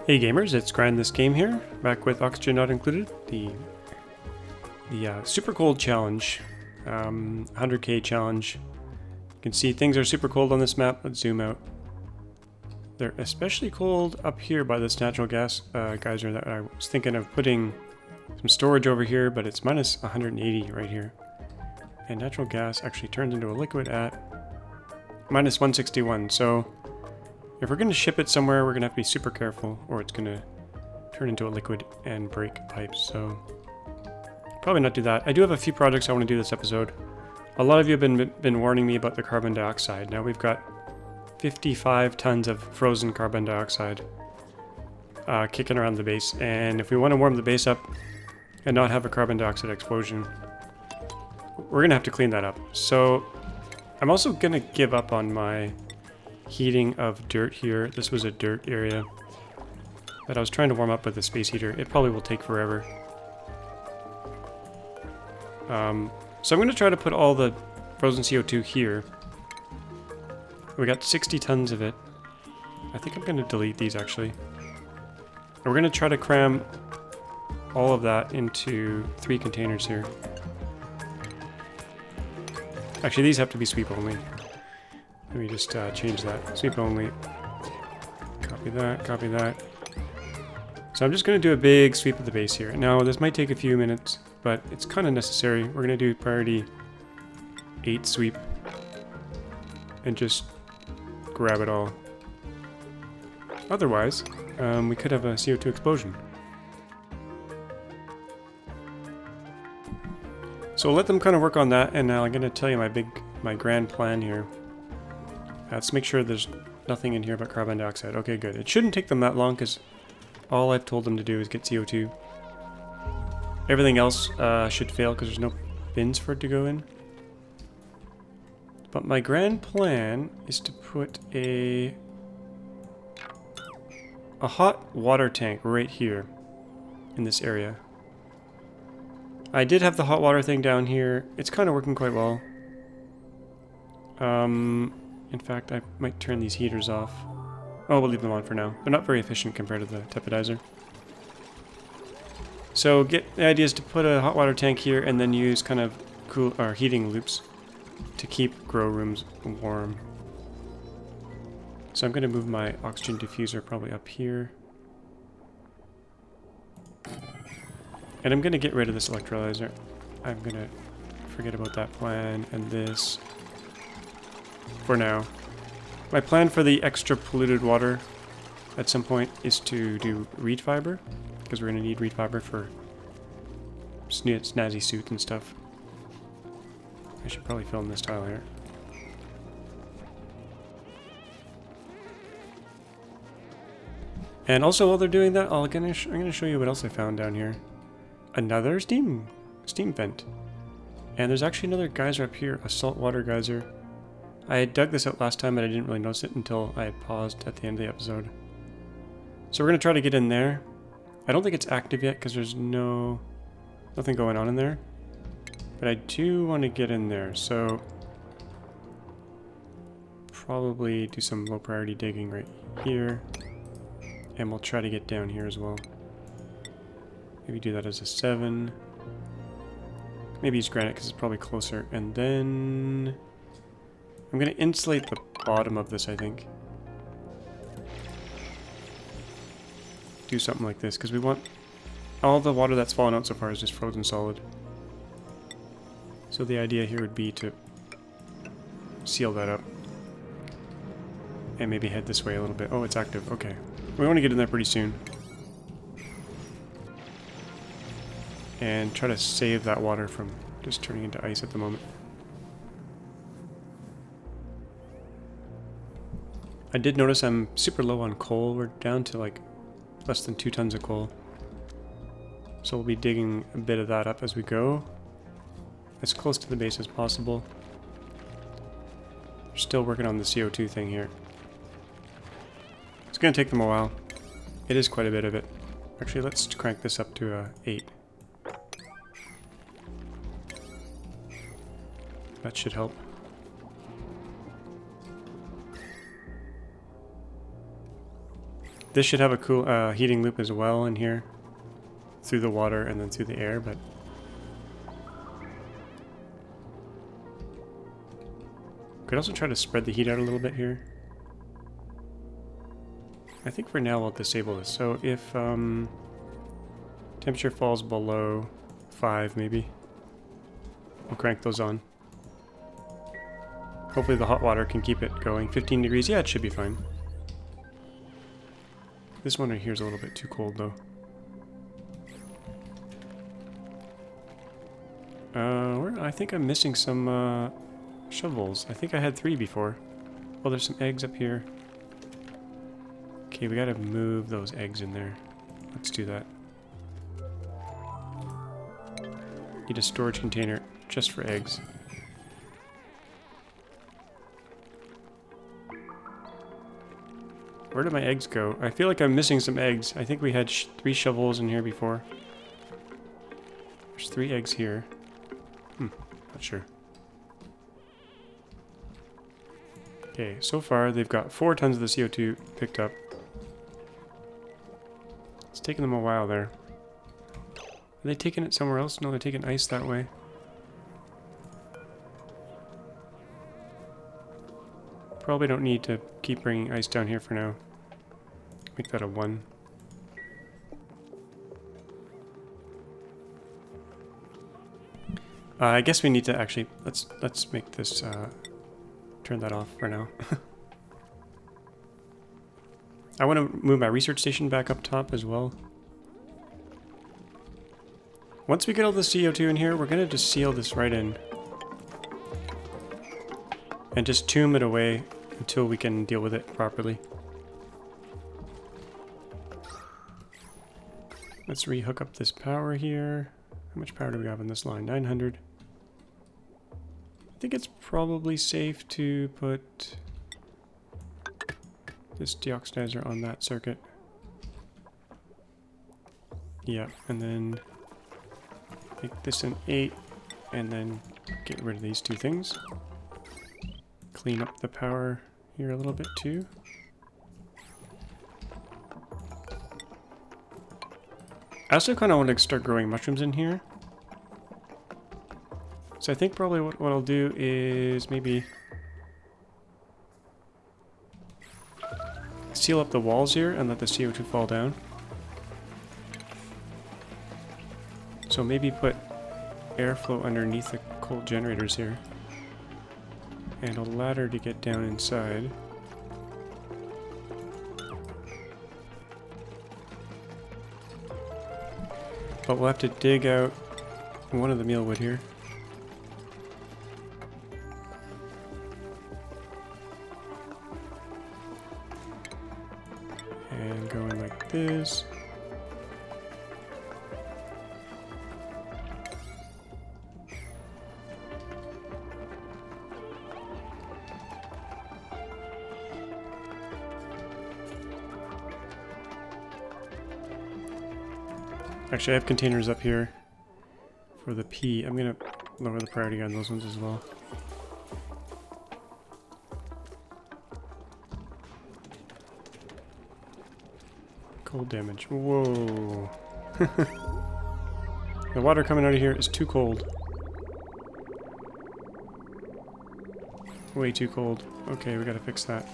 Hey gamers, it's GrindThisGame here, back with Oxygen Not Included, the super cold challenge, 100k challenge. You can see things are super cold on this map. Let's zoom out. They're especially cold up here by this natural gas geyser that I was thinking of putting some storage over here, but it's minus 180 right here. And natural gas actually turns into a liquid at minus 161, so if we're going to ship it somewhere, we're going to have to be super careful, or it's going to turn into a liquid and break pipes, so probably not do that. I do have a few projects I want to do this episode. A lot of you have been warning me about the carbon dioxide. Now we've got 55 tons of frozen carbon dioxide kicking around the base, and if we want to warm the base up and not have a carbon dioxide explosion, we're going to have to clean that up. So I'm also going to give up on my heating of dirt here. This was a dirt area that I was trying to warm up with a space heater. It probably will take forever. So I'm going to try to put all the frozen CO2 here. We got 60 tons of it. I think I'm going to delete these actually. And we're going to try to cram all of that into 3 containers here. Actually, these have to be sweep only. Let me just change that. Sweep only. Copy that, copy that. So I'm just going to do a big sweep of the base here. Now, this might take a few minutes, but it's kind of necessary. We're going to do priority 8 sweep and just grab it all. Otherwise, we could have a CO2 explosion. So we'll let them kind of work on that, and now I'm going to tell you my grand plan here. Let's make sure there's nothing in here but carbon dioxide. Okay, good. It shouldn't take them that long because all I've told them to do is get CO2. Everything else should fail because there's no bins for it to go in. But my grand plan is to put a hot water tank right here in this area. I did have the hot water thing down here. It's kind of working quite well. In fact, I might turn these heaters off. Oh, we'll leave them on for now. They're not very efficient compared to the tepidizer. So the idea is to put a hot water tank here and then use kind of heating loops to keep grow rooms warm. So I'm going to move my oxygen diffuser probably up here. And I'm going to get rid of this electrolyzer. I'm going to forget about that plan and this for now. My plan for the extra polluted water at some point is to do reed fiber, because we're going to need reed fiber for snazzy suits and stuff. I should probably fill in this tile here. And also while they're doing that, I'm going to show you what else I found down here. Another steam vent. And there's actually another geyser up here, a saltwater geyser. I had dug this out last time, but I didn't really notice it until I had paused at the end of the episode. So we're going to try to get in there. I don't think it's active yet because there's nothing going on in there. But I do want to get in there, so probably do some low priority digging right here. And we'll try to get down here as well. Maybe do that as a 7. Maybe use granite because it's probably closer. And then I'm going to insulate the bottom of this, I think. Do something like this, because we want all the water that's fallen out so far is just frozen solid. So the idea here would be to seal that up. And maybe head this way a little bit. Oh, it's active. Okay. We want to get in there pretty soon. And try to save that water from just turning into ice at the moment. I did notice I'm super low on coal. We're down to like less than 2 tons of coal. So we'll be digging a bit of that up as we go. As close to the base as possible. We're still working on the CO2 thing here. It's going to take them a while. It is quite a bit of it. Actually, let's crank this up to 8. That should help. This should have a cool heating loop as well in here. Through the water and then through the air, but... Could also try to spread the heat out a little bit here. I think for now I'll disable this. So if temperature falls below 5 maybe, we'll crank those on. Hopefully the hot water can keep it going. 15 degrees, yeah, it should be fine. This one right here is a little bit too cold though. I think I'm missing some shovels. I think I had 3 before. Oh, there's some eggs up here. Okay, we gotta move those eggs in there. Let's do that. Need a storage container just for eggs. Where did my eggs go? I feel like I'm missing some eggs. I think we had 3 shovels in here before. There's 3 eggs here. Not sure. Okay, so far they've got 4 tons of the CO2 picked up. It's taking them a while there. Are they taking it somewhere else? No, they're taking ice that way. Probably don't need to keep bringing ice down here for now. Make that a 1. I guess we need to actually let's make this turn that off for now. I want to move my research station back up top as well. Once we get all the CO2 in here, we're gonna just seal this right in and just tomb it away until we can deal with it properly. Let's rehook up this power here. How much power do we have on this line? 900. I think it's probably safe to put this deoxidizer on that circuit. Yeah, and then make this an 8, and then get rid of these 2 things. Clean up the power here a little bit too. I also kind of want to start growing mushrooms in here. So I think probably what I'll do is maybe seal up the walls here and let the CO2 fall down. So maybe put airflow underneath the cold generators here. And a ladder to get down inside. But we'll have to dig out one of the mealwood here. And go in like this. Actually, I have containers up here for the P. I'm going to lower the priority on those ones as well. Cold damage. Whoa. The water coming out of here is too cold. Way too cold. Okay, we gotta fix that.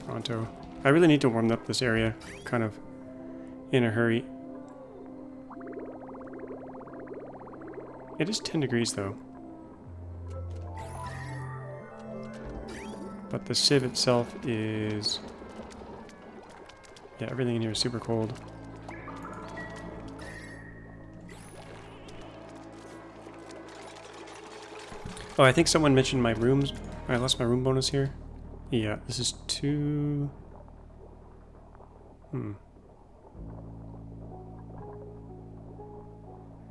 Pronto. I really need to warm up this area, kind of in a hurry. It is 10 degrees though. But the sieve itself is... yeah, everything in here is super cold. Oh, I think someone mentioned my rooms. I lost my room bonus here. Yeah, this is 2...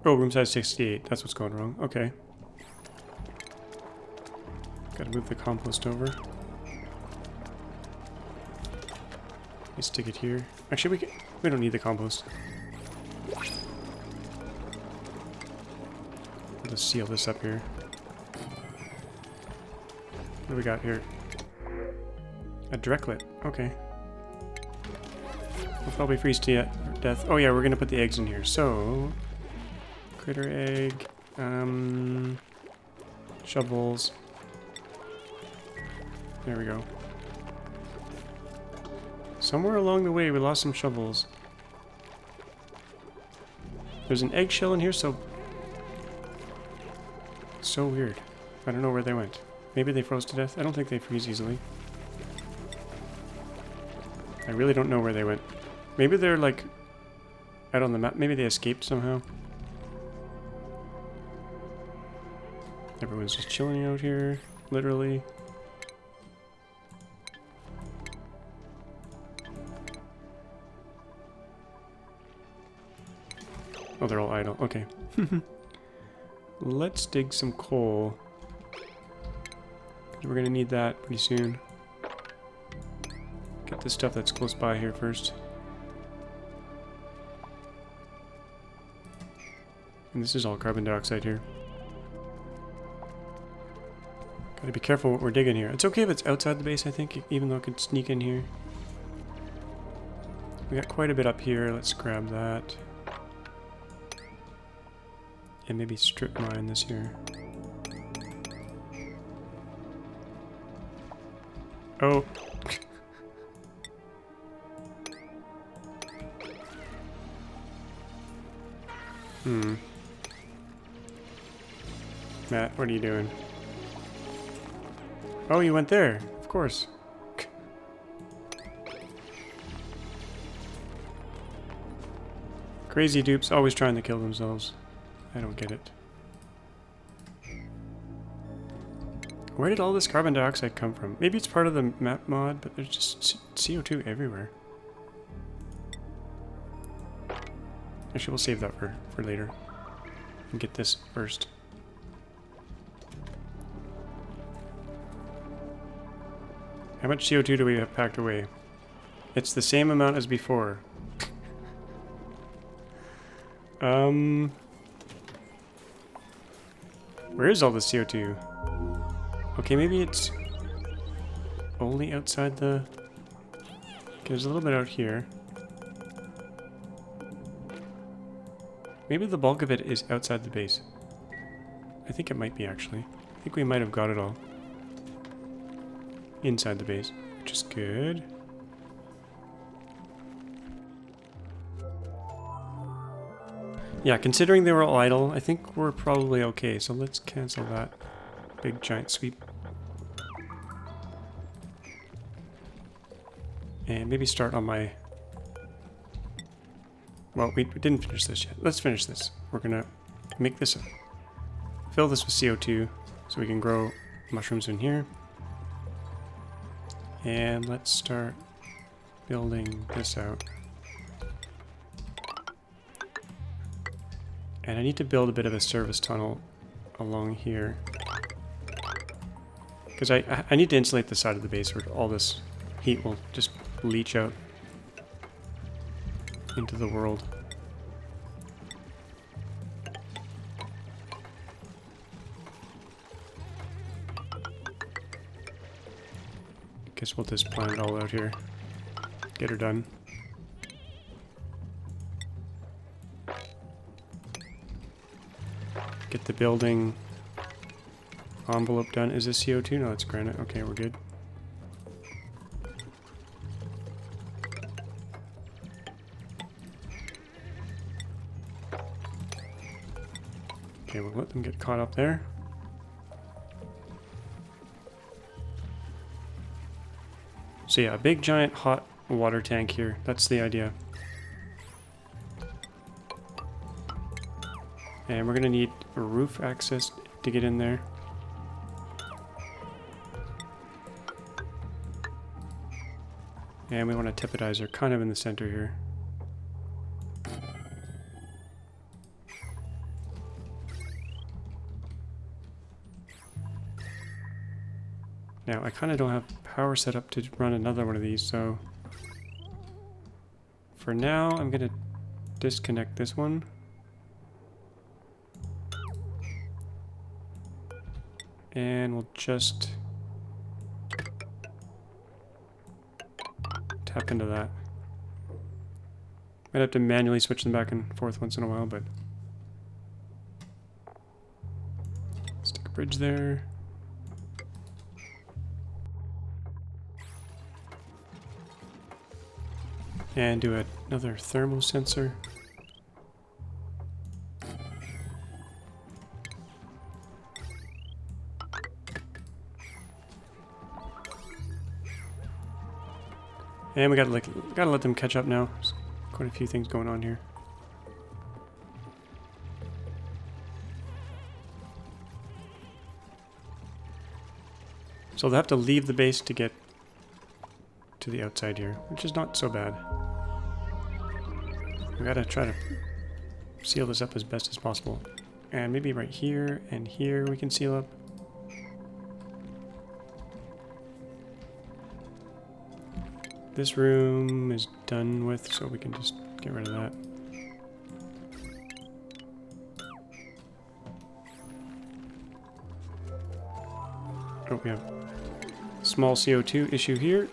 Oh, room size 68. That's what's going wrong. Okay. Gotta move the compost over. Let's stick it here. Actually, we don't need the compost. I'll just seal this up here. What do we got here? A Drecklet. Okay. We'll probably freeze to death. Oh yeah, we're gonna put the eggs in here. So, critter egg, shovels. There we go. Somewhere along the way, we lost some shovels. There's an eggshell in here, so weird. I don't know where they went. Maybe they froze to death. I don't think they freeze easily. I really don't know where they went. Maybe they're like out on the map. Maybe they escaped somehow. Everyone's just chilling out here, literally. Oh, they're all idle. Okay. Let's dig some coal. We're gonna need that pretty soon. Get the stuff that's close by here first. And this is all carbon dioxide here. Gotta be careful what we're digging here. It's okay if it's outside the base, I think, even though it could sneak in here. We got quite a bit up here. Let's grab that. And maybe strip mine this here. Oh. Matt, what are you doing? Oh, you went there. Of course. Crazy dupes always trying to kill themselves. I don't get it. Where did all this carbon dioxide come from? Maybe it's part of the map mod, but there's just CO2 everywhere. Actually, we'll save that for later. And get this first. How much CO2 do we have packed away? It's the same amount as before. Where is all the CO2? Okay, maybe it's only outside the... Okay, there's a little bit out here. Maybe the bulk of it is outside the base. I think it might be, actually. I think we might have got it all inside the base, which is good. Yeah, considering they were all idle, I think we're probably okay. So let's cancel that big giant sweep. And maybe start on my... Well, we didn't finish this yet. Let's finish this. We're gonna make this... Fill this with CO2 so we can grow mushrooms in here. And let's start building this out. And I need to build a bit of a service tunnel along here. Because I need to insulate the side of the base where all this heat will just leach out into the world. Guess we'll just plan it all out here. Get her done. Get the building envelope done. Is this CO2? No, it's granite. Okay, we're good. Okay, we'll let them get caught up there. So yeah, a big giant hot water tank here. That's the idea. And we're gonna need a roof access to get in there. And we want a tepidizer kind of in the center here. Now, I kind of don't have power set up to run another one of these, so... For now, I'm gonna disconnect this one. And we'll just tap into that. Might have to manually switch them back and forth once in a while, but... Stick a bridge there. And do another thermal sensor. And we gotta let them catch up now. There's quite a few things going on here. So they'll have to leave the base to get to the outside here, which is not so bad. We gotta try to seal this up as best as possible. And maybe right here and here we can seal up. This room is done with, so we can just get rid of that. Oh, we have a small CO2 issue here.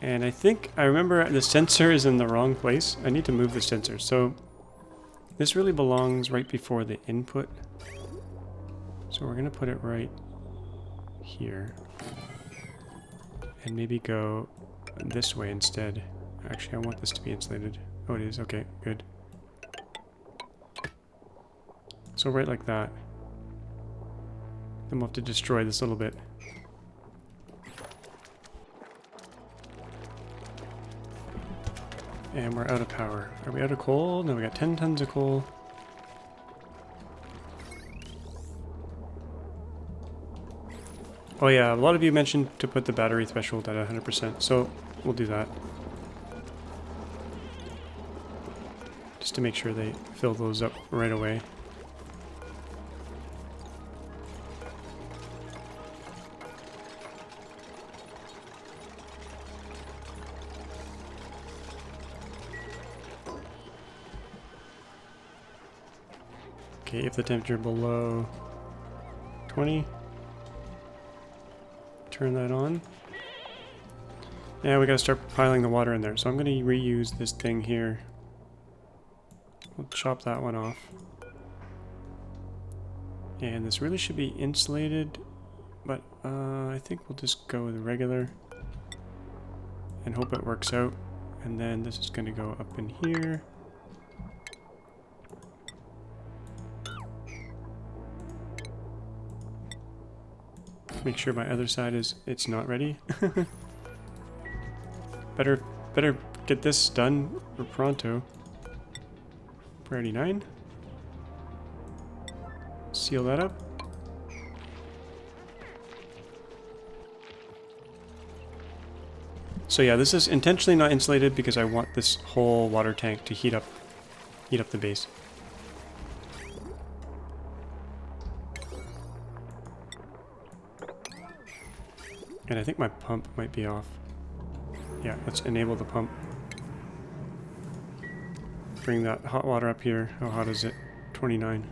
And I think I remember the sensor is in the wrong place. I need to move the sensor. So this really belongs right before the input. So we're going to put it right here. And maybe go this way instead. Actually, I want this to be insulated. Oh, it is. Okay, good. So right like that. Then we'll have to destroy this little bit. And we're out of power. Are we out of coal? No, we got 10 tons of coal. Oh yeah, a lot of you mentioned to put the battery threshold at 100%, so we'll do that. Just to make sure they fill those up right away. Okay, if the temperature below 20, turn that on. Now we gotta start piling the water in there. So I'm gonna reuse this thing here. We'll chop that one off. And this really should be insulated, but I think we'll just go with regular and hope it works out. And then this is gonna go up in here. Make sure my other side it's not ready. better get this done pronto. Priority 9. Seal that up. So yeah, this is intentionally not insulated because I want this whole water tank to heat up the base. And I think my pump might be off. Yeah, let's enable the pump. Bring that hot water up here. How hot is it? 29.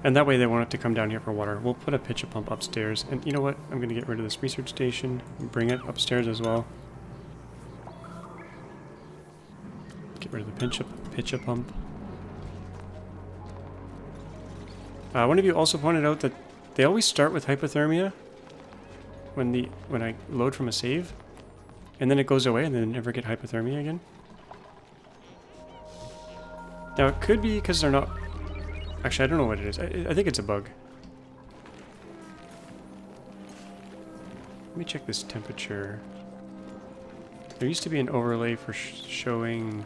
And that way they won't have to come down here for water. We'll put a pitch pump upstairs. And you know what? I'm going to get rid of this research station and bring it upstairs as well. Get rid of the pitch pump. One of you also pointed out that they always start with hypothermia when I load from a save, and then it goes away and then never get hypothermia again. Now it could be because they're not... Actually, I don't know what it is. I think it's a bug. Let me check this temperature. There used to be an overlay for showing...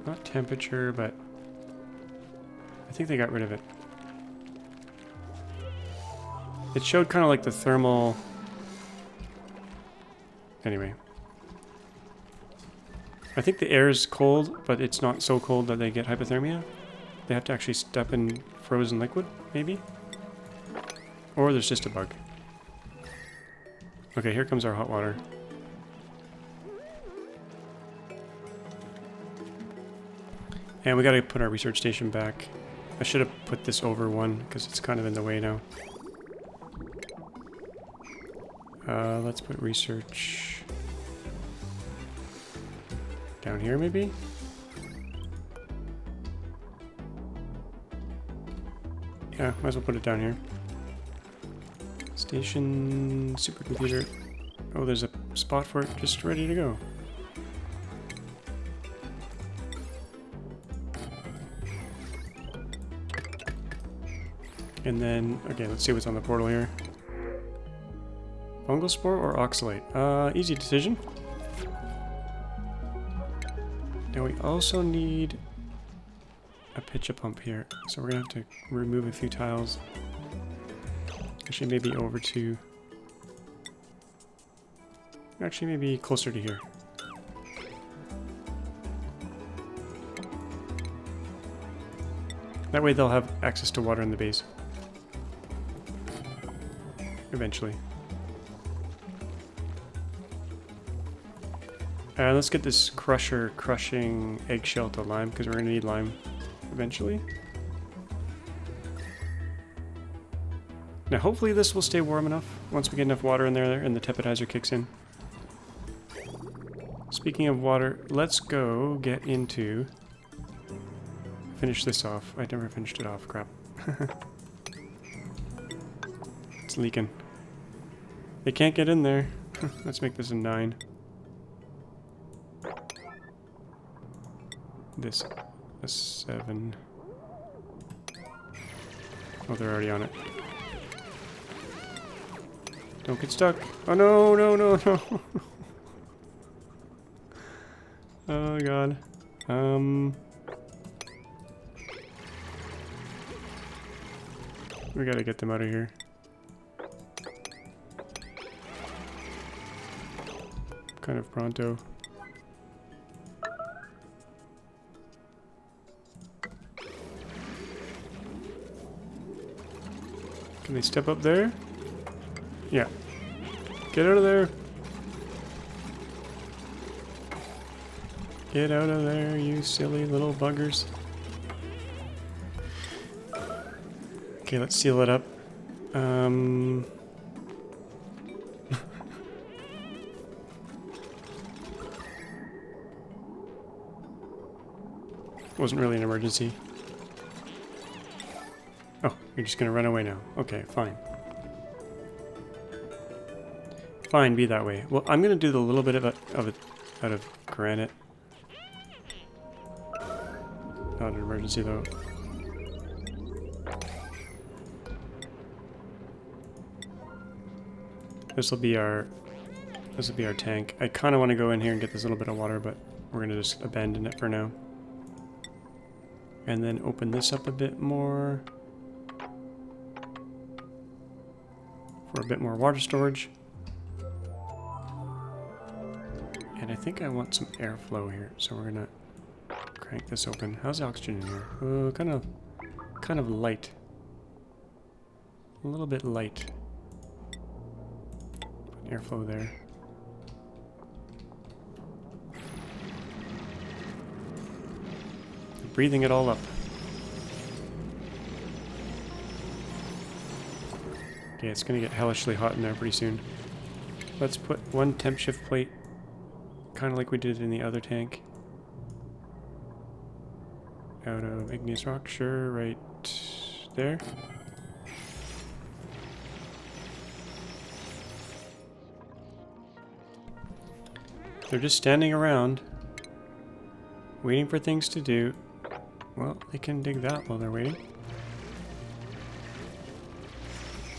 Not temperature, but... I think they got rid of it. It showed kind of like the thermal... Anyway. I think the air is cold, but it's not so cold that they get hypothermia. They have to actually step in frozen liquid, maybe? Or there's just a bug. Okay, here comes our hot water. And we gotta put our research station back. I should have put this over one because it's kind of in the way now. Let's put research down here maybe? Yeah, might as well put it down here. Station, supercomputer. Oh, there's a spot for it just ready to go. And then, okay, let's see what's on the portal here. Fungal spore or oxalate? Easy decision. Now we also need a pitch pump here, so we're gonna have to remove a few tiles. Actually, maybe over to... Actually, maybe closer to here. That way they'll have access to water in the base. Eventually. Let's get this crusher crushing eggshell to lime, because we're going to need lime eventually. Now hopefully this will stay warm enough once we get enough water in there and the tepidizer kicks in. Speaking of water, let's go get into... Finish this off. I never finished it off, crap. It's leaking. They can't get in there. Let's make this a 9. This a 7. Oh, they're already on it. Don't get stuck. Oh no, no, no, no. Oh god. We gotta get them out of here. Kind of pronto. Can they step up there? Yeah. Get out of there. Get out of there, you silly little buggers. Okay, let's seal it up. Wasn't really an emergency. Oh, you're just gonna run away now. Okay, fine. Fine, be that way. Well, I'm gonna do the little bit of it out of granite. Not an emergency though. This will be our tank. I kind of want to go in here and get this little bit of water, but we're gonna just abandon it for now. And then open this up a bit more for a bit more water storage. And I think I want some airflow here, so we're gonna crank this open. How's the oxygen in here? Oh, kind of light. A little bit light. Put airflow there. Breathing it all up. Okay, it's gonna get hellishly hot in there pretty soon. Let's put one temp shift plate, kind of like we did in the other tank. Out of igneous rock, sure, right there. They're just standing around, waiting for things to do. Well, they can dig that while they're waiting.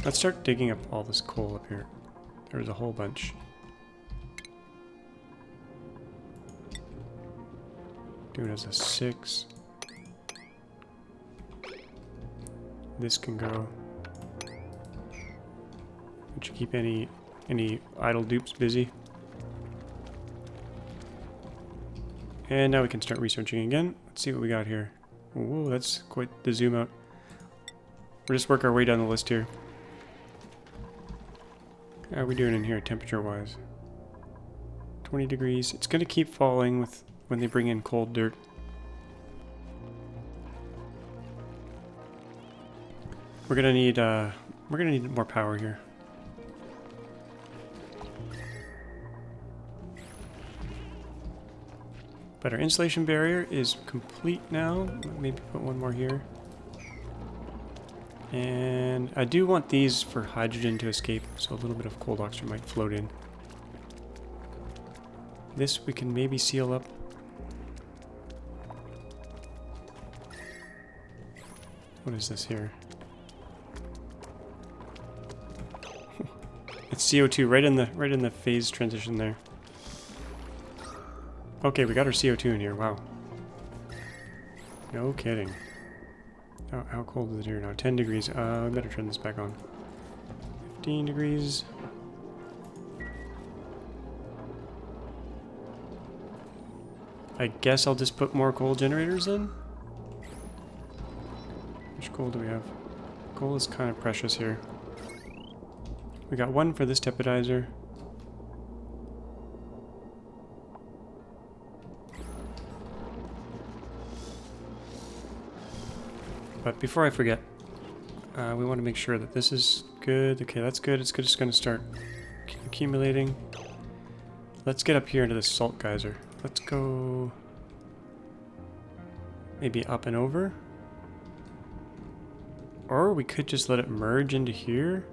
Let's start digging up all this coal up here. There's a whole bunch. Do it as a 6. This can go. Would you keep any idle dupes busy? And now we can start researching again. Let's see what we got here. Whoa, that's quite the zoom out. We'll just work our way down the list here. How are we doing in here temperature-wise? 20 degrees. It's going to keep falling with when they bring in cold dirt. We're gonna need more power here. But our insulation barrier is complete now. Maybe put one more here. And I do want these for hydrogen to escape, so a little bit of cold oxygen might float in. This we can maybe seal up. What is this here? It's CO2 right in the phase transition there. Okay, we got our CO2 in here. Wow. No kidding. How cold is it here now? 10 degrees. I better turn this back on. 15 degrees. I guess I'll just put more coal generators in. Which coal do we have? Coal is kind of precious here. We got one for this tepidizer. But before I forget, we want to make sure that this is good. Okay, that's good. It's just going to start accumulating. Let's get up here into the salt geyser. Let's go maybe up and over. Or we could just let it merge into here.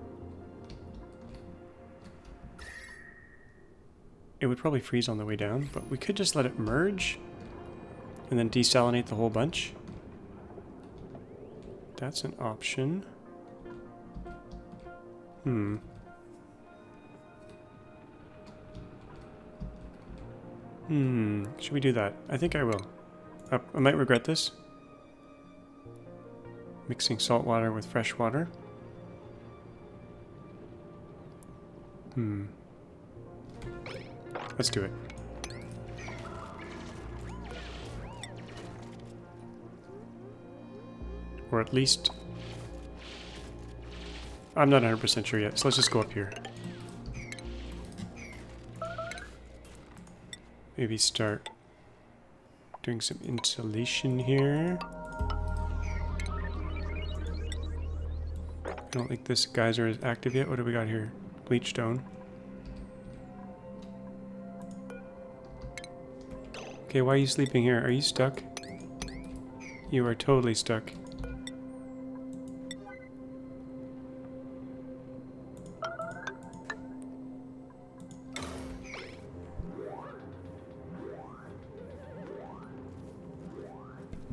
It would probably freeze on the way down, but we could just let it merge and then desalinate the whole bunch. That's an option. Should we do that? I think I will. I might regret this. Mixing salt water with fresh water. Let's do it. Or at least... I'm not 100% sure yet, so let's just go up here. Maybe start doing some insulation here. I don't think this geyser is active yet. What do we got here? Bleach stone. Okay, why are you sleeping here? Are you stuck? You are totally stuck.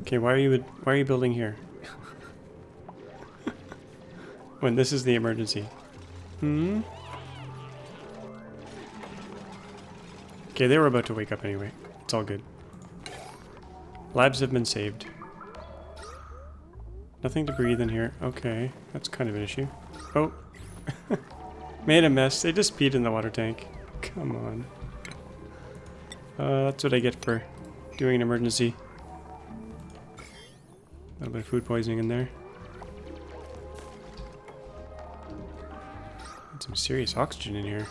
Okay, why are you building here? When this is the emergency. Okay, they were about to wake up anyway. It's all good. Lives have been saved. Nothing to breathe in here. Okay, that's kind of an issue. Oh. Made a mess. They just peed in the water tank. Come on. That's what I get for doing an emergency. A little bit of food poisoning in there. Got some serious oxygen in here.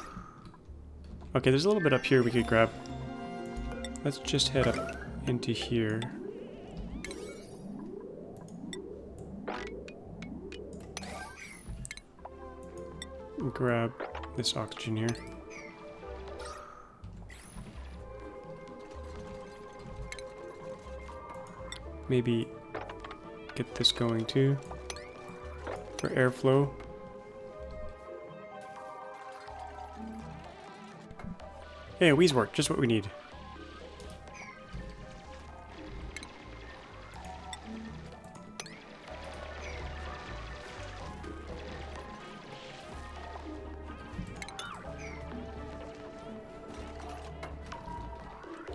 Okay, there's a little bit up here we could grab. Let's just head up into here. And grab this oxygen here. Maybe get this going too for airflow. Hey, a wheeze work, just what we need.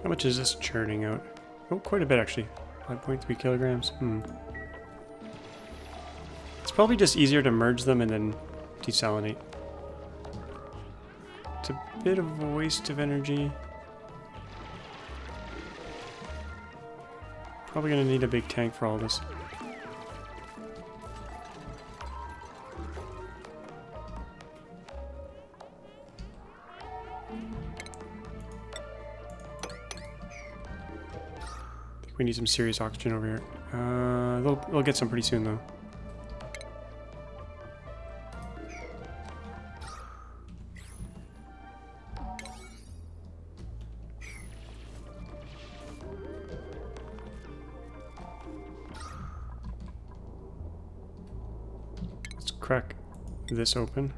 How much is this churning out? Oh, quite a bit actually. 5.3 kilograms. It's probably just easier to merge them and then desalinate. It's a bit of a waste of energy. Probably gonna need a big tank for all this. We need some serious oxygen over here. They'll get some pretty soon though. Let's crack this open.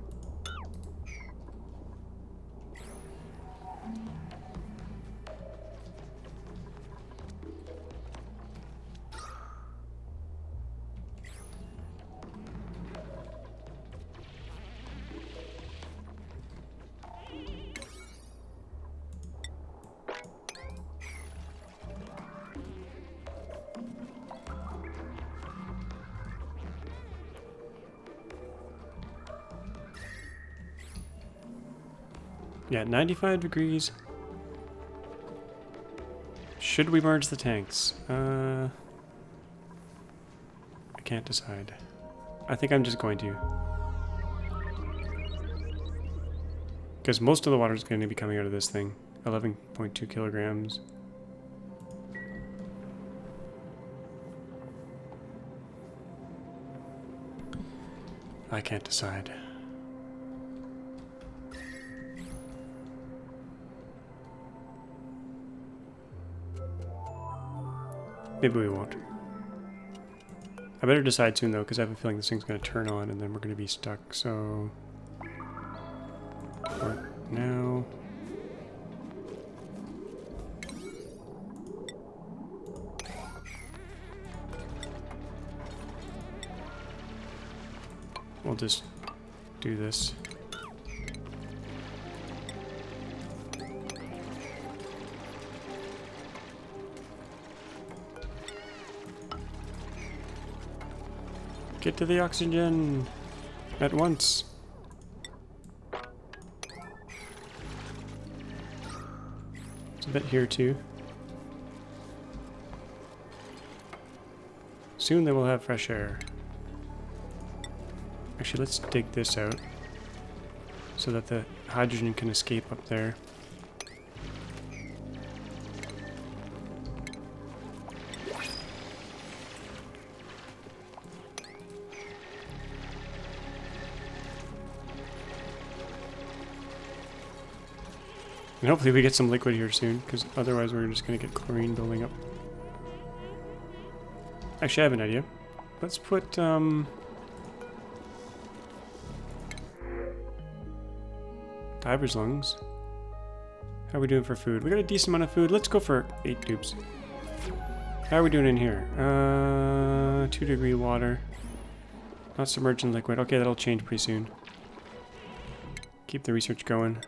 Yeah, 95 degrees. Should we merge the tanks? I can't decide. I think I'm just going to. Because most of the water is going to be coming out of this thing. 11.2 kilograms. I can't decide. Maybe we won't. I better decide soon though, because I have a feeling this thing's going to turn on and then we're going to be stuck, so... For now... We'll just do this. Get to the oxygen at once. It's a bit here too. Soon they will have fresh air. Actually, let's dig this out so that the hydrogen can escape up there. And hopefully we get some liquid here soon, because otherwise we're just going to get chlorine building up. Actually, I have an idea. Let's put, diver's lungs. How are we doing for food? We got a decent amount of food. Let's go for 8 tubes. How are we doing in here? 2-degree water. Not submerged in liquid. Okay, that'll change pretty soon. Keep the research going.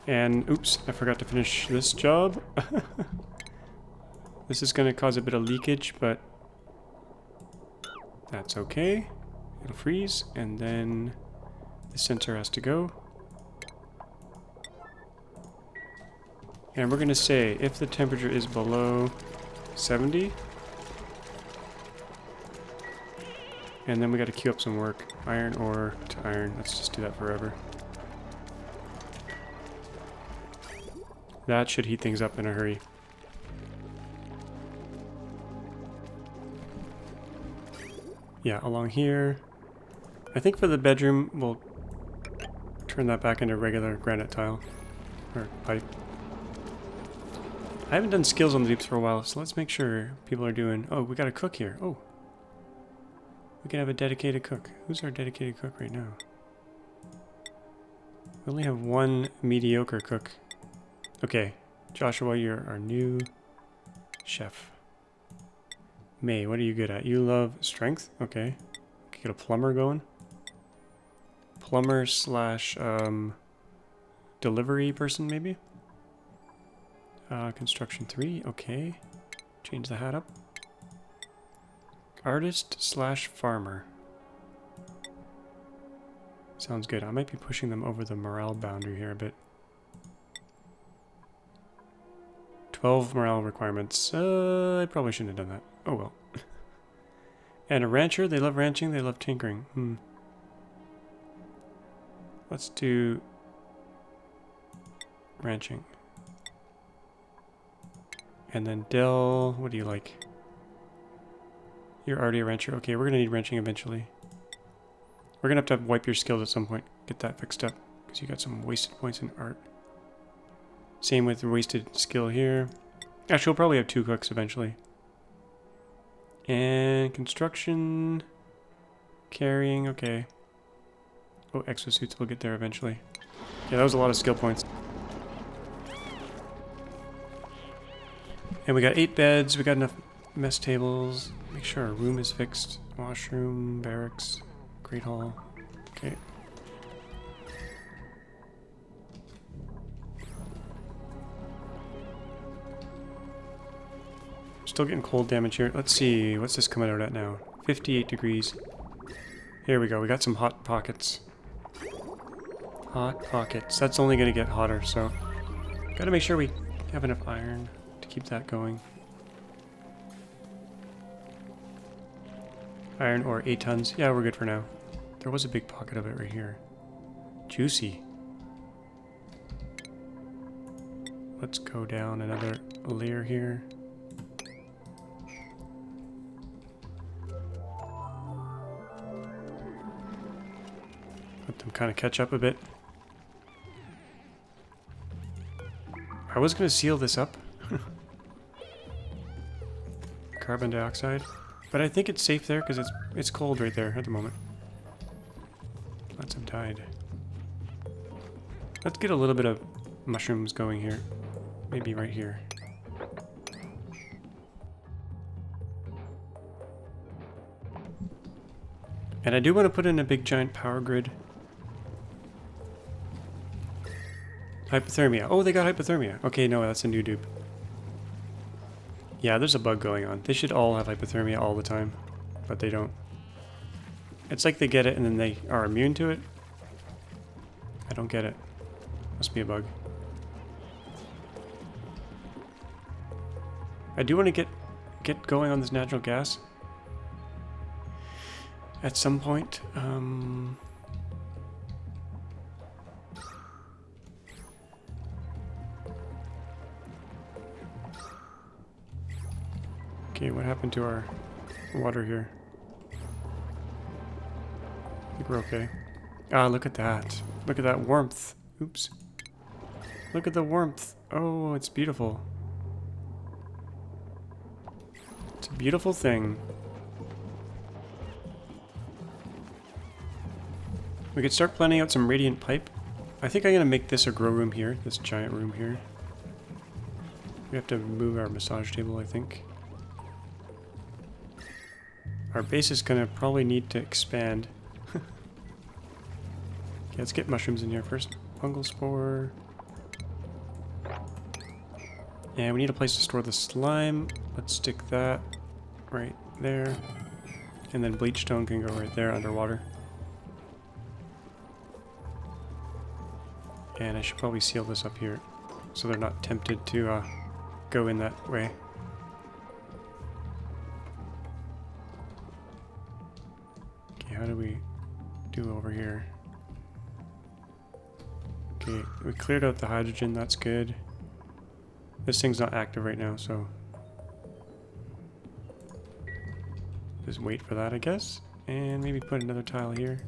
And, oops, I forgot to finish this job. This is going to cause a bit of leakage, but that's okay. It'll freeze, and then the sensor has to go. And we're going to say if the temperature is below 70, and then we got to queue up some work. Iron ore to iron. Let's just do that forever. That should heat things up in a hurry. Yeah, along here. I think for the bedroom, we'll turn that back into regular granite tile. Or pipe. I haven't done skills on the dupes for a while, so let's make sure people are doing... Oh, we got a cook here. Oh. We can have a dedicated cook. Who's our dedicated cook right now? We only have one mediocre cook. Okay, Joshua, you're our new chef. May, what are you good at? You love strength? Okay. Get a plumber going. Plumber slash delivery person, maybe? Construction 3, okay. Change the hat up. Artist slash farmer. Sounds good. I might be pushing them over the morale boundary here a bit. 12 morale requirements. I probably shouldn't have done that. Oh well. And a rancher, they love ranching, they love tinkering. Let's do ranching. And then Dell, what do you like? You're already a rancher. Okay, we're gonna need ranching eventually. We're gonna have to wipe your skills at some point. Get that fixed up, because you got some wasted points in art. Same with wasted skill here. Actually, we'll probably have 2 cooks eventually. And construction, carrying, okay. Oh, exosuits, we'll get there eventually. Yeah, that was a lot of skill points. And we got 8 beds, we got enough mess tables. Make sure our room is fixed. Washroom, barracks, great hall. Okay. Still getting cold damage here. Let's see, what's this coming out at now? 58 degrees. Here we go, we got some hot pockets. Hot pockets. That's only going to get hotter, so... Gotta make sure we have enough iron to keep that going. Iron ore, 8 tons. Yeah, we're good for now. There was a big pocket of it right here. Juicy. Let's go down another layer here. Let them kind of catch up a bit. I was going to seal this up. Carbon dioxide. But I think it's safe there because it's cold right there at the moment. Lots have died. Let's get a little bit of mushrooms going here. Maybe right here. And I do want to put in a big giant power grid. Hypothermia. Oh, they got hypothermia. Okay, no, that's a new dupe. Yeah, there's a bug going on. They should all have hypothermia all the time, but they don't. It's like they get it and then they are immune to it. I don't get it. Must be a bug. I do want to get going on this natural gas at some point. Okay, what happened to our water here? I think we're okay. Ah, look at that. Look at that warmth. Oops. Look at the warmth. Oh, it's beautiful. It's a beautiful thing. We could start planning out some radiant pipe. I think I'm going to make this a grow room here, this giant room here. We have to move our massage table, I think. Our base is going to probably need to expand. Okay, let's get mushrooms in here first. Fungal spore. And we need a place to store the slime. Let's stick that right there. And then bleach stone can go right there underwater. And I should probably seal this up here so they're not tempted to go in that way. Okay, how do we do over here? Okay, we cleared out the hydrogen, that's good. This thing's not active right now, so just wait for that, I guess. And maybe put another tile here.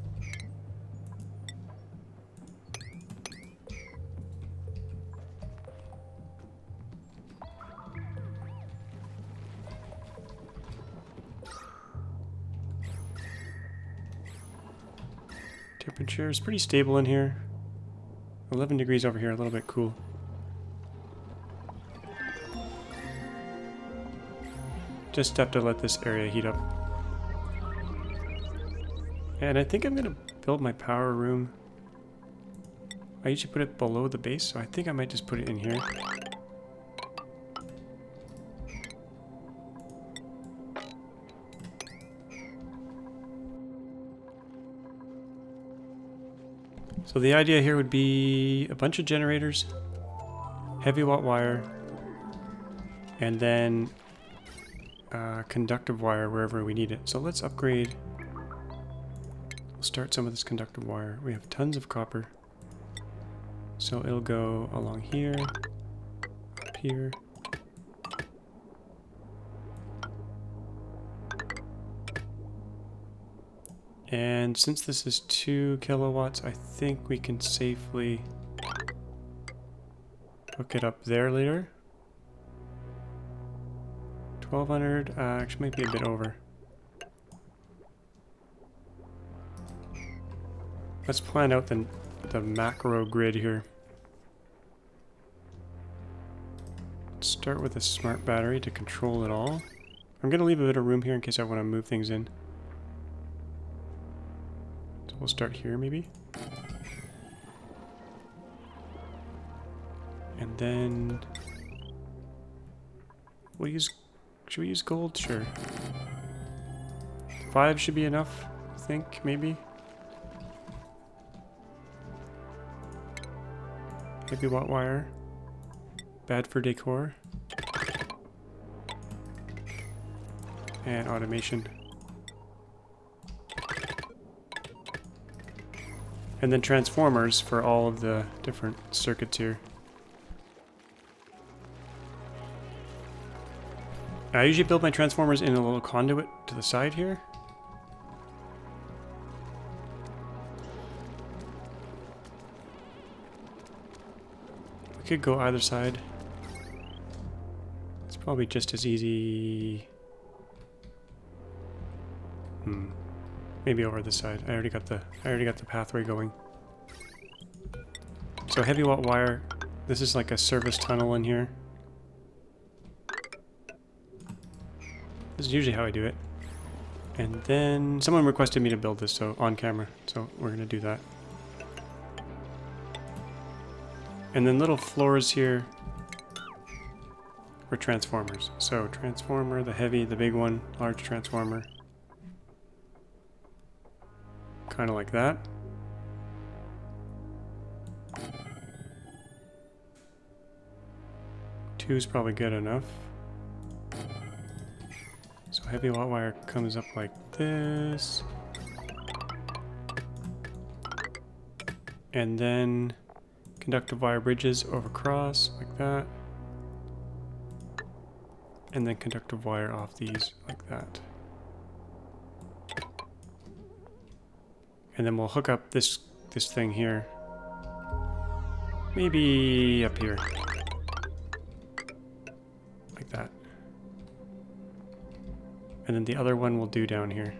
Temperature is pretty stable in here. 11 degrees over here, a little bit cool. Just have to let this area heat up. And I think I'm going to build my power room. I usually put it below the base, so I think I might just put it in here. So the idea here would be a bunch of generators, heavy watt wire, and then conductive wire wherever we need it. So let's upgrade. We'll start some of this conductive wire. We have tons of copper. So it'll go along here, up here. And since this is 2 kilowatts, I think we can safely hook it up there later. 1200, actually might be a bit over. Let's plan out the macro grid here. Let's start with a smart battery to control it all. I'm going to leave a bit of room here in case I want to move things in. So we'll start here maybe. And then we'll use, should we use gold? Sure. 5 should be enough, I think, maybe. Heavy watt wire. Bad for decor. And automation. And then transformers for all of the different circuits here. I usually build my transformers in a little conduit to the side here. We could go either side. It's probably just as easy. Maybe over this side. I already got the pathway going. So heavy watt wire. This is like a service tunnel in here. This is usually how I do it. And then someone requested me to build this, so on camera. So we're gonna do that. And then little floors here for transformers. So transformer, the heavy, the big one, large transformer. Kind of like that. Two is probably good enough. So heavy watt wire comes up like this. And then conductive wire bridges over cross like that. And then conductive wire off these like that. And then we'll hook up this thing here. Maybe up here. Like that. And then the other one we'll do down here.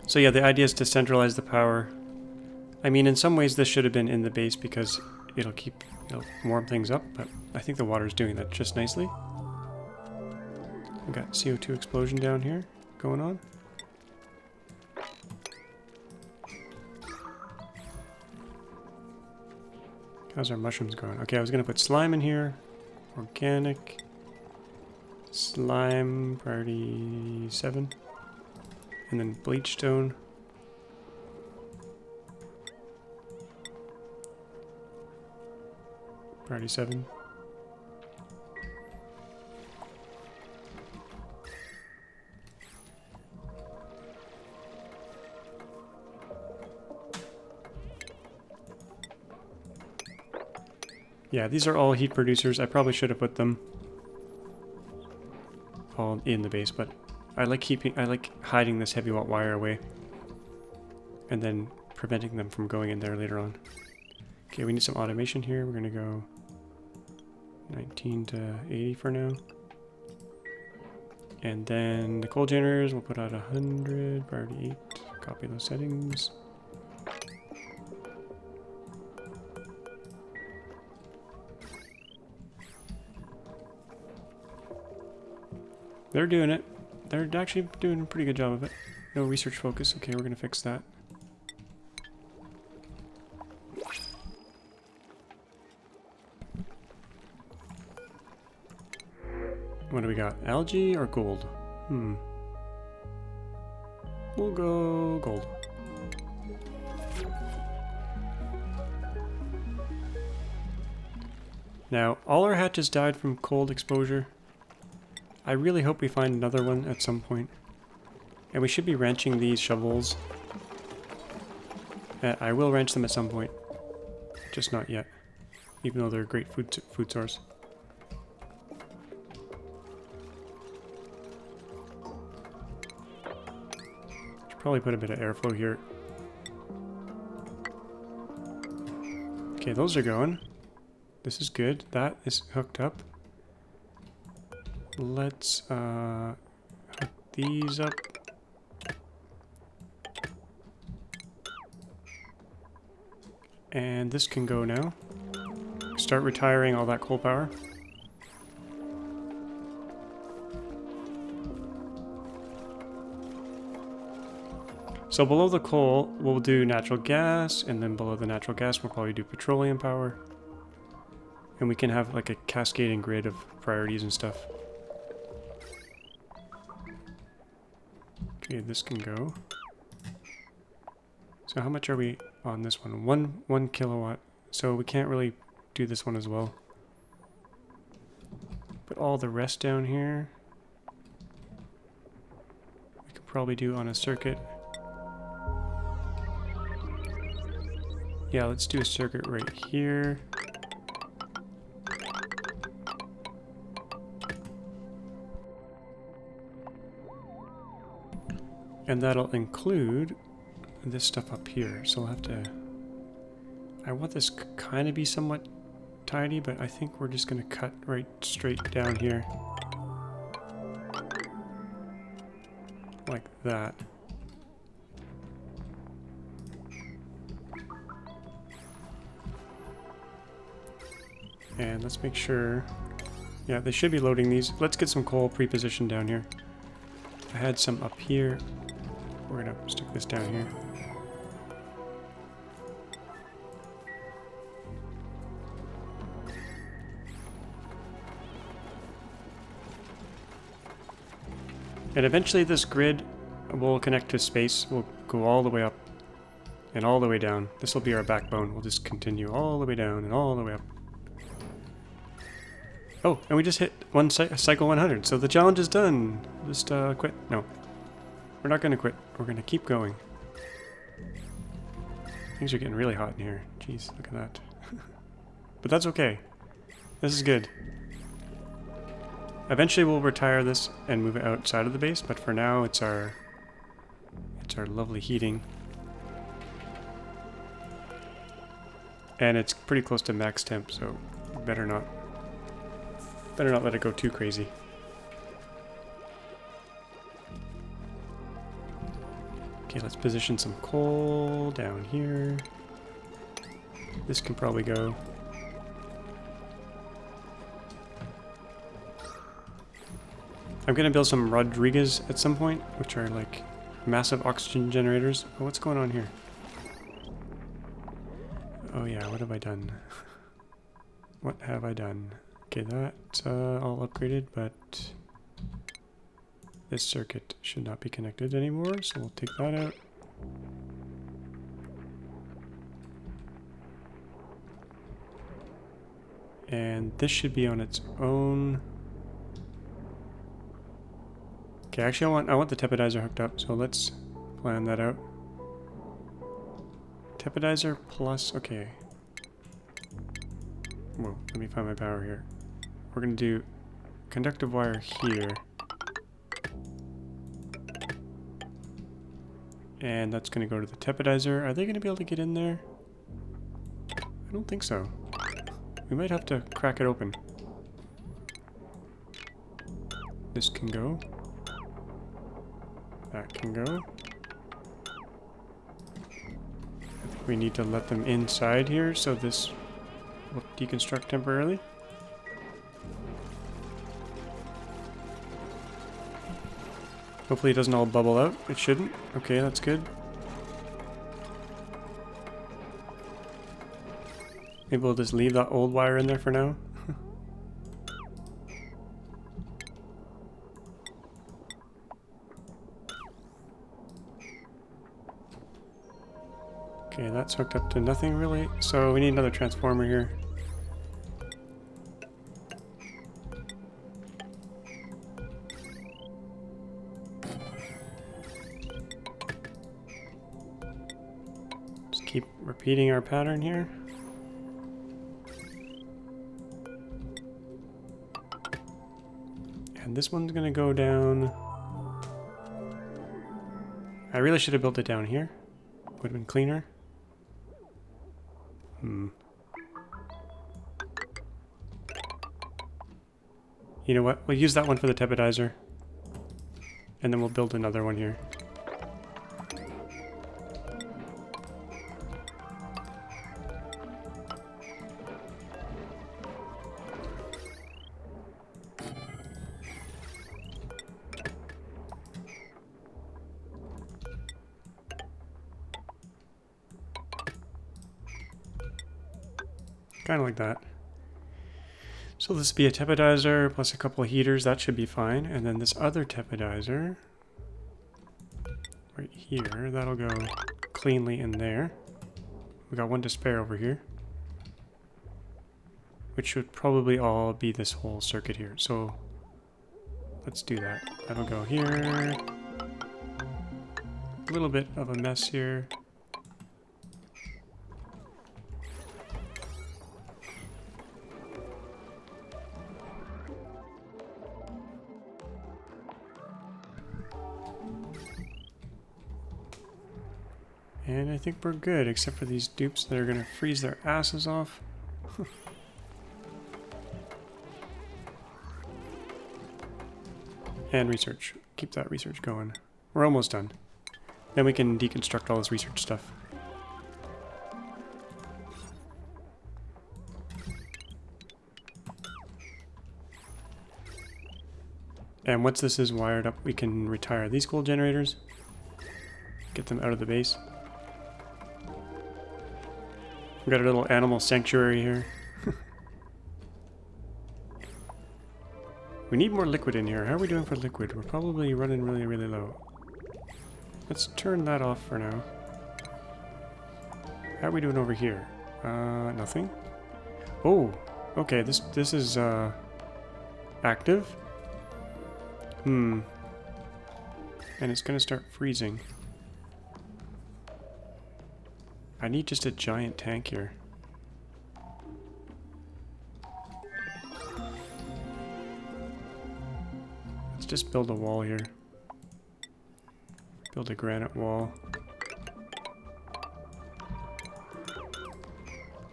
So yeah, the idea is to centralize the power. I mean, in some ways this should have been in the base because it'll warm things up, but I think the water's doing that just nicely. We've got CO2 explosion down here going on. How's our mushrooms going? Okay, I was gonna put slime in here. Organic. Slime, priority 7. And then bleach stone. Priority 7. Yeah, these are all heat producers. I probably should have put them all in the base, but I like hiding this heavy watt wire away and then preventing them from going in there later on. Okay, we need some automation here. We're gonna go 19 to 80 for now. And then the coal generators, we'll put out 100, priority 8, copy those settings. They're doing it. They're actually doing a pretty good job of it. No research focus. Okay, we're gonna fix that. What do we got? Algae or gold? We'll go gold. Now, all our hatches died from cold exposure. I really hope we find another one at some point. And we should be wrenching these shovels. I will wrench them at some point. Just not yet. Even though they're a great food source. Should probably put a bit of airflow here. Okay, those are going. this is good. That is hooked up. Let's hook these up. And this can go now. Start retiring all that coal power. So below the coal, we'll do natural gas, and then below the natural gas, we'll probably do petroleum power. And we can have like a cascading grid of priorities and stuff. Okay, this can go. So how much are we on this one? One kilowatt. So we can't really do this one as well. Put all the rest down here. We could probably do on a circuit. Yeah, let's do a circuit right here. And that'll include this stuff up here. So we'll have to... I want this kind of be somewhat tidy, but I think we're just going to cut right straight down here. Like that. And let's make sure... Yeah, they should be loading these. Let's get some coal pre-positioned down here. I had some up here. We're gonna stick this down here. And eventually this grid will connect to space. We'll go all the way up and all the way down. This will be our backbone. We'll just continue all the way down and all the way up. Oh, and we just hit cycle 100, so the challenge is done. Just quit. No, we're not going to quit. We're going to keep going. Things are getting really hot in here. Jeez, look at that. But that's okay. This is good. Eventually we'll retire this and move it outside of the base, but for now it's our lovely heating. And it's pretty close to max temp, so better not let it go too crazy. Okay, let's position some coal down here. This can probably go. I'm gonna build some Rodriguez at some point, which are like massive oxygen generators. Oh, what's going on here? Oh yeah, what have I done? What have I done? Okay, that's all upgraded, but this circuit should not be connected anymore, so we'll take that out. And this should be on its own. Okay, actually I want the tepidizer hooked up, so let's plan that out. Tepidizer plus, okay. Whoa, let me find my power here. We're gonna do conductive wire here. And that's gonna go to the tepidizer. Are they gonna be able to get in there? I don't think so. We might have to crack it open. This can go. That can go. I think we need to let them inside here, so this will deconstruct temporarily. Hopefully it doesn't all bubble out. It shouldn't. Okay, that's good. Maybe we'll just leave that old wire in there for now. Okay, that's hooked up to nothing really, so we need another transformer here. Just keep repeating our pattern here. And this one's gonna go down. I really should have built it down here. Would have been cleaner. You know what? We'll use that one for the tepedizer. And then we'll build another one here. Kind of like that. So this will be a tepedizer plus a couple of heaters. That should be fine. And then this other tepedizer right here, that'll go cleanly in there. We got one to spare over here, which should probably all be this whole circuit here. So let's do that. That'll go here. A little bit of a mess here. And I think we're good, except for these dupes that are going to freeze their asses off. And research. Keep that research going. We're almost done. Then we can deconstruct all this research stuff. And once this is wired up, we can retire these coal generators. Get them out of the base. We've got a little animal sanctuary here. We need more liquid in here. How are we doing for liquid? We're probably running really, really low. Let's turn that off for now. How are we doing over here? Nothing. Oh, okay. This is active. And it's gonna start freezing. I need just a giant tank here. Let's just build a wall here. Build a granite wall.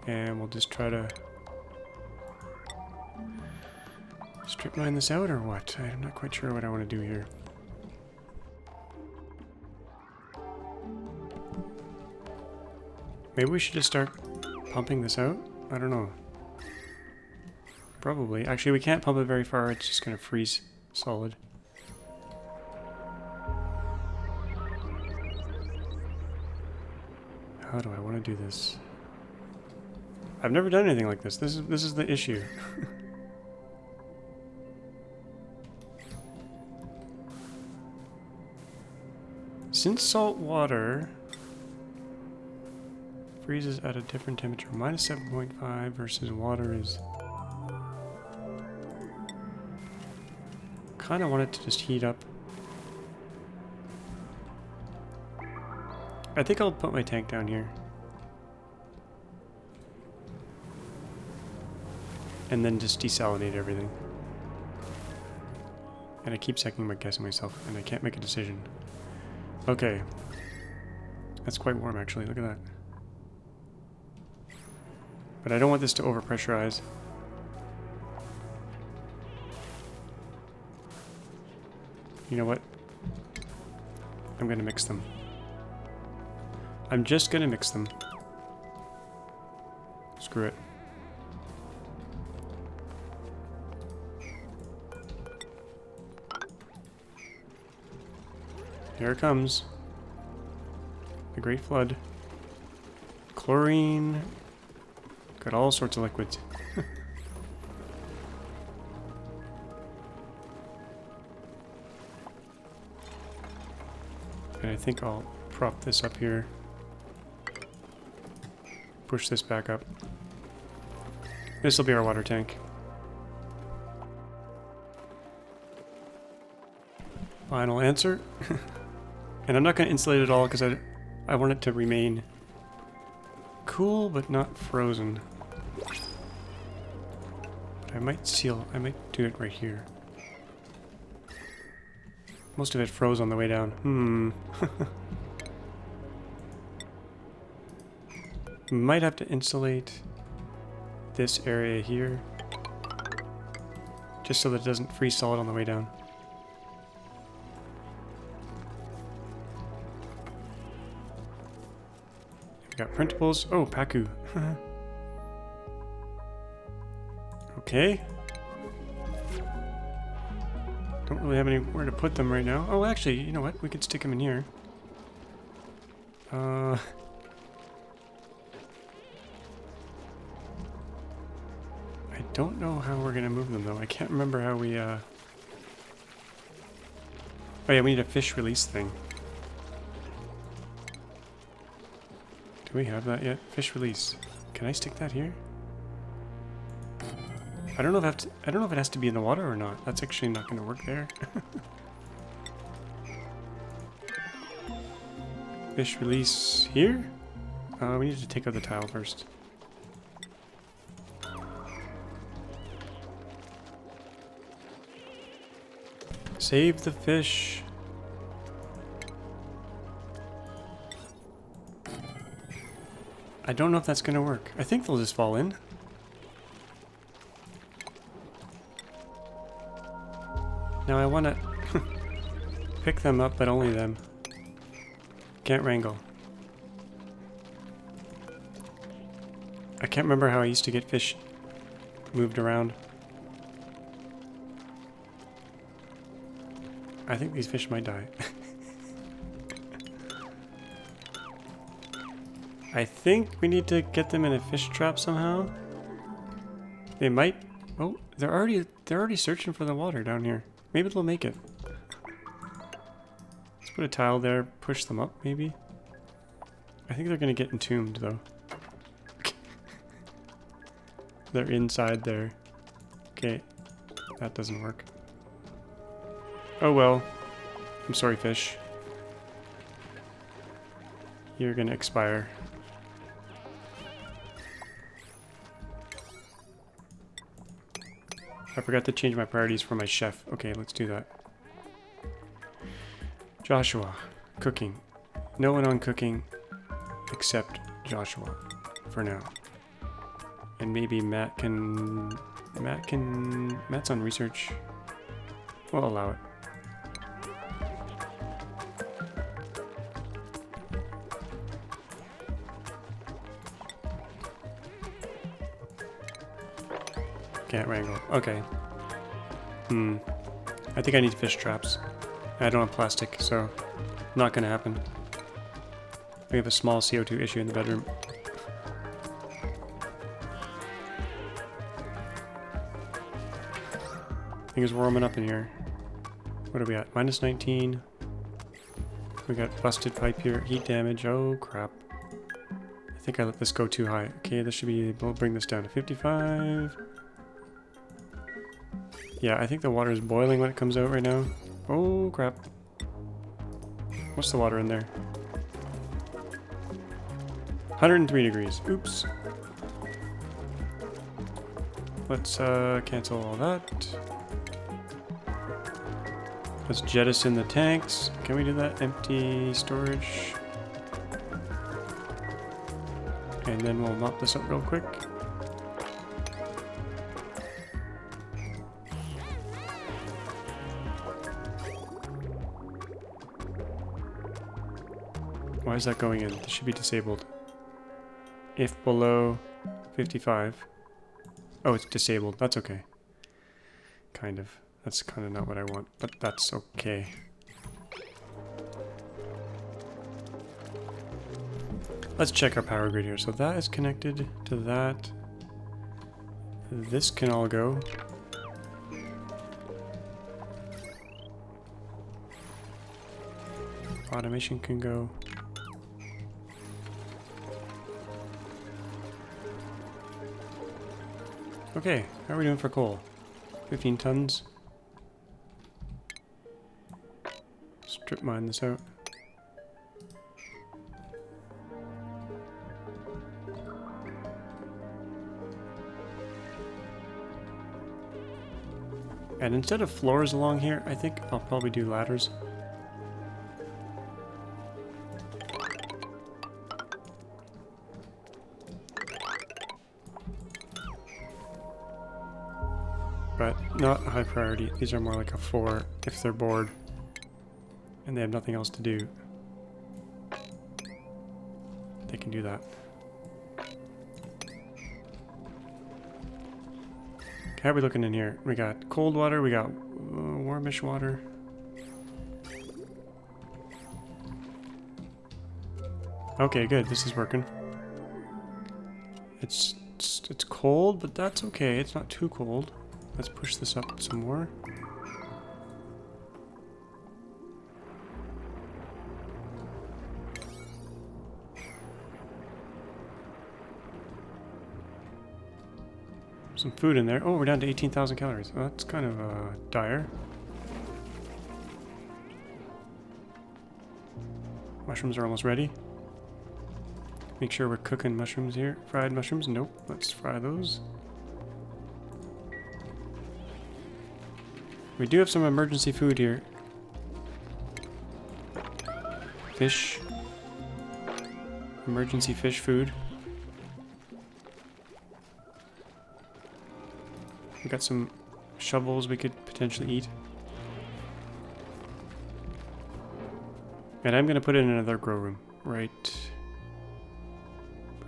And we'll just try to strip mine this out or what? I'm not quite sure what I want to do here. Maybe we should just start pumping this out? I don't know. Probably. Actually, we can't pump it very far. It's just going to freeze solid. How do I want to do this? I've never done anything like this. This is the issue. Since salt water freezes at a different temperature, minus 7.5 versus water is... kind of want it to just heat up. I think I'll put my tank down here. And then just desalinate everything. And I keep guessing myself, and I can't make a decision. Okay. That's quite warm, actually. Look at that. But I don't want this to overpressurize. You know what? I'm gonna mix them. I'm just gonna mix them. Screw it. Here it comes. The Great Flood. Chlorine. Got all sorts of liquids. And I think I'll prop this up here. Push this back up. This will be our water tank. Final answer. And I'm not going to insulate it all because I want it to remain cool but not frozen. But I might do it right here. Most of it froze on the way down. Might have to insulate this area here. just so that it doesn't freeze solid on the way down. We got printables. Oh, Paku. Okay. Don't really have anywhere to put them right now. Oh, actually, you know what? We could stick them in here. I don't know how we're gonna move them though. I can't remember how we Oh yeah, we need a fish release thing. Do we have that yet? Fish release. Can I stick that here? I don't know if I don't know if it has to be in the water or not. That's actually not gonna work there. Fish release here? We need to take out the tile first. Save the fish. I don't know if that's gonna work. I think they'll just fall in. Now I wanna pick them up, but only them. Can't wrangle. I can't remember how I used to get fish moved around. I think these fish might die. I think we need to get them in a fish trap somehow. They might. Oh, they're already searching for the water down here. Maybe they'll make it. Let's put a tile there, push them up maybe. I think they're gonna get entombed though. They're inside there. Okay, that doesn't work. Oh well. I'm sorry, fish. You're gonna expire. I forgot to change my priorities for my chef. Okay, let's do that. Joshua, cooking. No one on cooking except Joshua for now. And maybe Matt's on research. We'll allow it. Can't wrangle. Okay. I think I need fish traps. I don't have plastic, so not gonna happen. We have a small CO2 issue in the bedroom. Things are warming up in here. What are we at? Minus 19. We got busted pipe here. Heat damage. Oh crap. I think I let this go too high. Okay, this should be. We'll bring this down to 55. Yeah, I think the water is boiling when it comes out right now. Oh crap. What's the water in there? 103 degrees. Oops. Let's cancel all that. Let's jettison the tanks. Can we do that? Empty storage. And then we'll mop this up real quick. Why is that going in? This should be disabled. If below 55. Oh, it's disabled. That's okay. Kind of. That's kind of not what I want, but that's okay. Let's check our power grid here. So that is connected to that. This can all go. Automation can go. Okay, how are we doing for coal? 15 tons. Strip mine this out. And instead of floors along here, I think I'll probably do ladders. but not a high priority. These are more like a 4 if they're bored and they have nothing else to do. They can do that. How are we looking in here? We got cold water, we got warmish water. Okay, good. This is working. It's cold, but that's okay. It's not too cold. Let's push this up some more. Some food in there. Oh, we're down to 18,000 calories. Well, that's kind of dire. Mushrooms are almost ready. Make sure we're cooking mushrooms here. Fried mushrooms? Nope. Let's fry those. We do have some emergency food here. Fish. Emergency fish food. We got some shovels we could potentially eat. And I'm gonna put in another grow room. Right.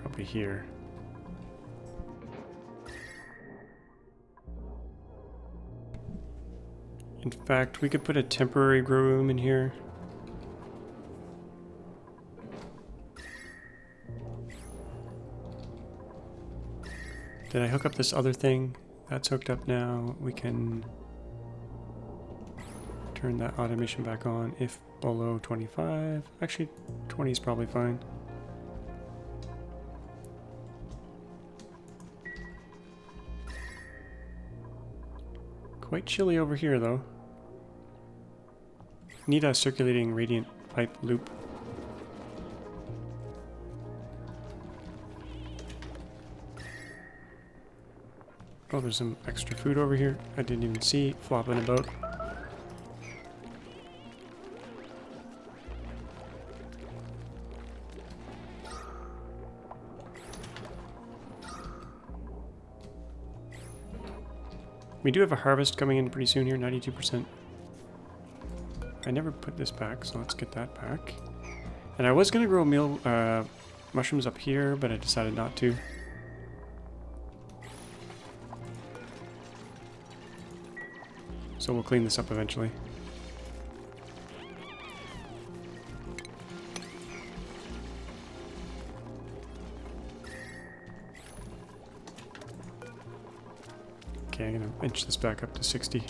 Probably here. In fact, we could put a temporary grow room in here. Did I hook up this other thing? That's hooked up now. We can turn that automation back on if below 25. Actually, 20 is probably fine. Quite chilly over here, though. Need a circulating radiant pipe loop. Oh, there's some extra food over here. I didn't even see flopping about. We do have a harvest coming in pretty soon here, 92%. I never put this back, so let's get that back. And I was going to grow mushrooms up here, but I decided not to. So we'll clean this up eventually. Okay, I'm gonna inch this back up to 60.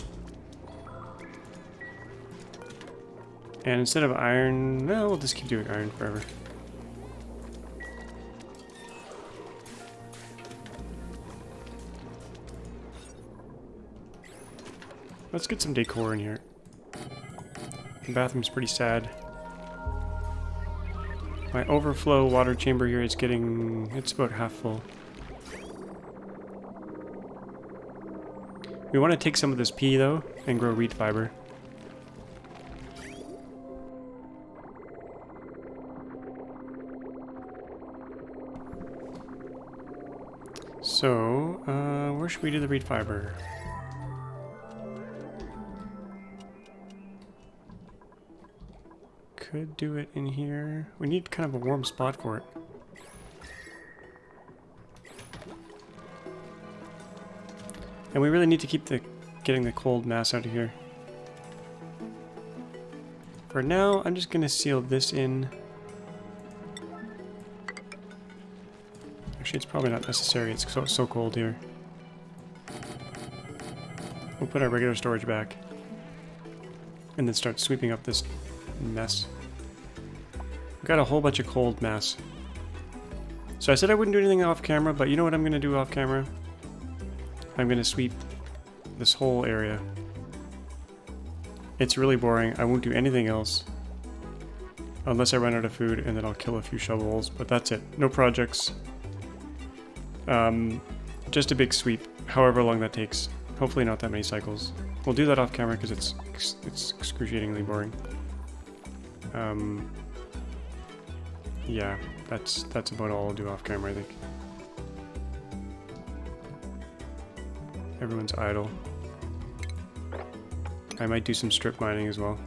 And instead of iron, no, we'll just keep doing iron forever. Let's get some decor in here. The bathroom's pretty sad. My overflow water chamber here is getting... it's about half full. We want to take some of this pea, though, and grow reed fiber. So, where should we do the reed fiber? Could do it in here. We need kind of a warm spot for it. And we really need to keep getting the cold mass out of here. For now, I'm just going to seal this in. Actually, it's probably not necessary. It's so cold here. We'll put our regular storage back. And then start sweeping up this mess. We've got a whole bunch of cold mass. So I said I wouldn't do anything off camera, but you know what I'm going to do off camera? I'm going to sweep this whole area. It's really boring. I won't do anything else. Unless I run out of food, and then I'll kill a few shovels, but that's it. No projects. Just a big sweep, however long that takes. Hopefully not that many cycles. We'll do that off camera because it's excruciatingly boring. Yeah, that's about all I'll do off camera, I think. Everyone's idle. I might do some strip mining as well.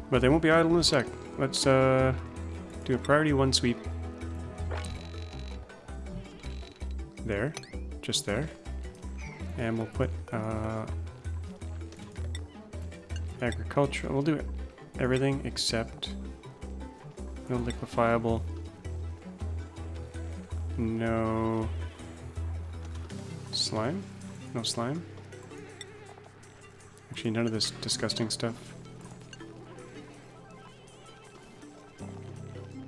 But they won't be idle in a sec. Let's do a priority 1 sweep. There. Just there. And we'll put agriculture. We'll do it. Everything except no liquefiable. No slime. No slime. Actually, none of this disgusting stuff.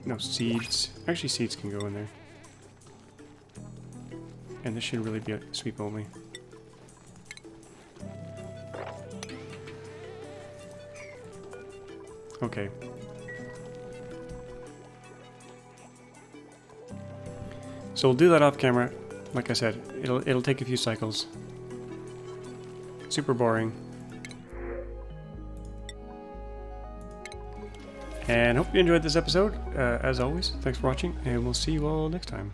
No seeds. Actually, seeds can go in there. And this should really be a sweep only. Okay. So we'll do that off camera. Like I said, it'll take a few cycles. Super boring. And hope you enjoyed this episode. As always, thanks for watching, and we'll see you all next time.